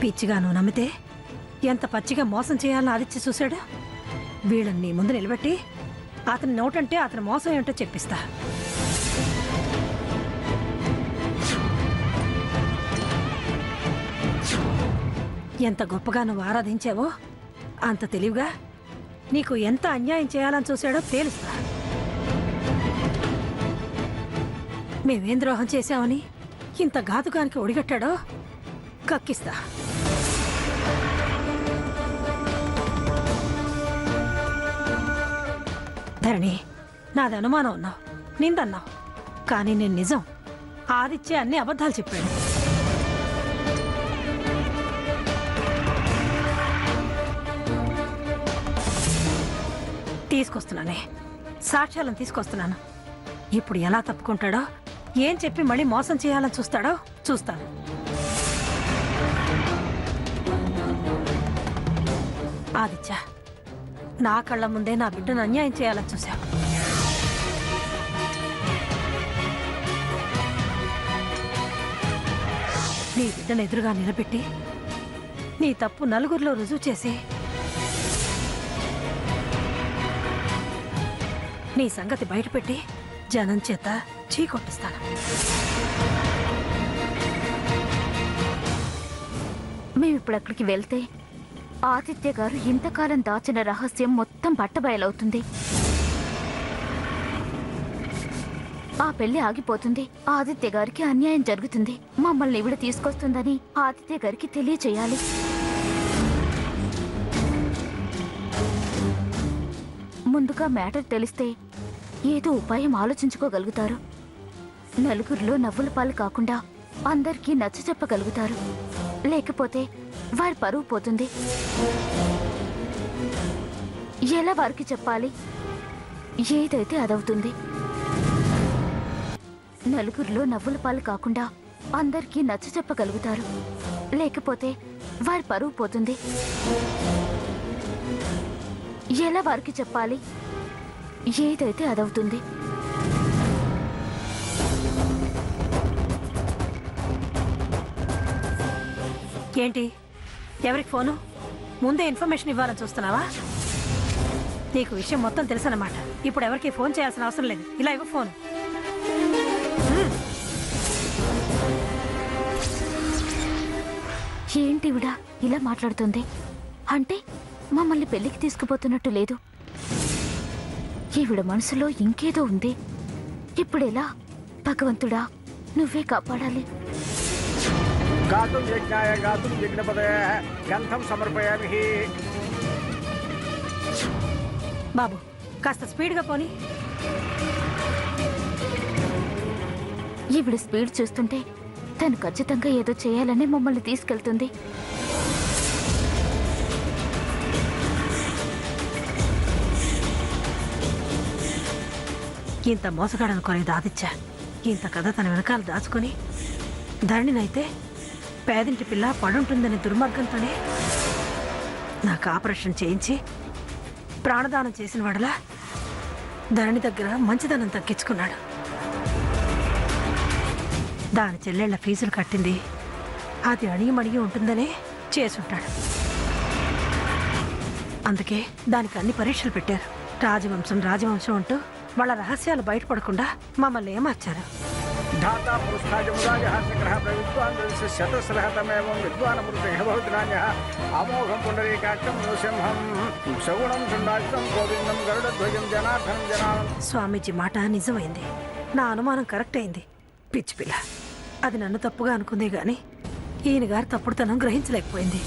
పిచ్చిగా నువ్వు నమ్మితే ఎంత పచ్చిగా మోసం చేయాలని ఆదిత్య చూశాడు. వీళ్ళని నీ ముందు నిలబెట్టి అతని నోటంటే అతని మోసం ఏంటో చెప్పిస్తా. ఎంత గొప్పగా నువ్వు ఆరాధించావో అంత తెలివిగా నీకు ఎంత అన్యాయం చేయాలని చూశాడో తేలుస్తా. మేమేం ద్రోహం చేశామని ఇంత ఘాతుకానికి ఒడిగట్టాడో కక్కిస్తా. ధరణి, నాది అనుమానం అన్నావు, నిందన్నావు, కానీ నేను నిజం. ఆదిత్య అన్ని అబద్ధాలు చెప్పాడు. తీసుకొస్తున్నానే, సాక్ష్యాలను తీసుకొస్తున్నాను. ఇప్పుడు ఎలా తప్పుకుంటాడో, ఏం చెప్పి మళ్ళీ మోసం చేయాలని చూస్తాడో చూస్తాను. ఆదిత్య, నా కళ్ళ ముందే నా బిడ్డను అన్యాయం చేయాలని చూశావు. నీ బిడ్డను ఎదురుగా నిలబెట్టి నీ తప్పు నలుగురిలో రుజువు చేసి నీ సంగతి బయటపెట్టి జనం చేత చీకొట్టిస్తాను. మేమిప్పుడు అక్కడికి వెళ్తే ఆదిత్య గారు ఇంతకాలం దాచిన రహస్యం మొత్తం బట్టబయలవుతుంది. ఆ పెళ్లి ఆగిపోతుంది. ఆదిత్య గారికి అన్యాయం జరుగుతుంది. మమ్మల్ని ఇవిడ తీసుకొస్తుందని ఆదిత్య గారికి తెలియచేయాలి. ముందుగా మ్యాటర్ తెలిస్తే ఏదో ఉపాయం ఆలోచించుకోగలుగుతారు. నలుగురిలో నవ్వుల పాలు కాకుండా అందరికీ నచ్చ చెప్పగలుగుతారు. లేకపోతే వారి పరువు పోతుంది. ఎలా వారికి చెప్పాలి? ఏదైతే అదవుతుంది. నలుగురిలో నవ్వుల పాలు కాకుండా అందరికీ నచ్చ చెప్పగలుగుతారు. లేకపోతే వారి పరువు పోతుంది. ఎలా వారికి చెప్పాలి? ఏదైతే అదవుతుంది. ఏంటి, ఎవరికి ఫోను? ముందే ఇన్ఫర్మేషన్ ఇవ్వాలని చూస్తున్నావా? నీకు విషయం మొత్తం తెలుసన్నమాట. ఇప్పుడు ఎవరికి ఫోన్ చేయాల్సిన అవసరం లేదు. ఇలా ఇవ్వ ఫోన్. ఏంటి విడ ఇలా మాట్లాడుతుంది? అంటే మమ్మల్ని పెళ్లికి తీసుకుపోతున్నట్టు లేదు. ఈవిడ మనసులో ఇంకేదో ఉంది. ఇప్పుడెలా? భగవంతుడా, నువ్వే కాపాడాలి. బాబు, కాస్త స్పీడ్గా పోనీ. ఈవిడ స్పీడ్ చూస్తుంటే తను ఖచ్చితంగా ఏదో చేయాలని మమ్మల్ని తీసుకెళ్తుంది. ఇంత మోసగాడనుకోలేదు ఆదిత్య. ఇంత కథ తన వెనకాల దాచుకొని ధరణినైతే పేదింటి పిల్ల పడుంటుందనే దుర్మార్గంతోనే నాకు ఆపరేషన్ చేయించి ప్రాణదానం చేసిన వాడలా ధరణి దగ్గర మంచిదనం తగ్గించుకున్నాడు. దాని చెల్లెళ్ల ఫీజులు కట్టింది అది అణిగిమణిగి ఉంటుందనే చేసుంటాడు. అందుకే దానికి అన్ని పరీక్షలు పెట్టారు. రాజవంశం రాజవంశం అంటూ వాళ్ళ రహస్యాలు బయటపడకుండా మమ్మల్ని ఏమార్చారు. స్వామీజీ మాట నిజమైంది. నా అనుమానం కరెక్ట్ అయింది. పిచ్చి పిల్ల అది నన్ను తప్పుగా అనుకుందే గాని ఈయన గారు తప్పుడుతనం గ్రహించలేకపోయింది.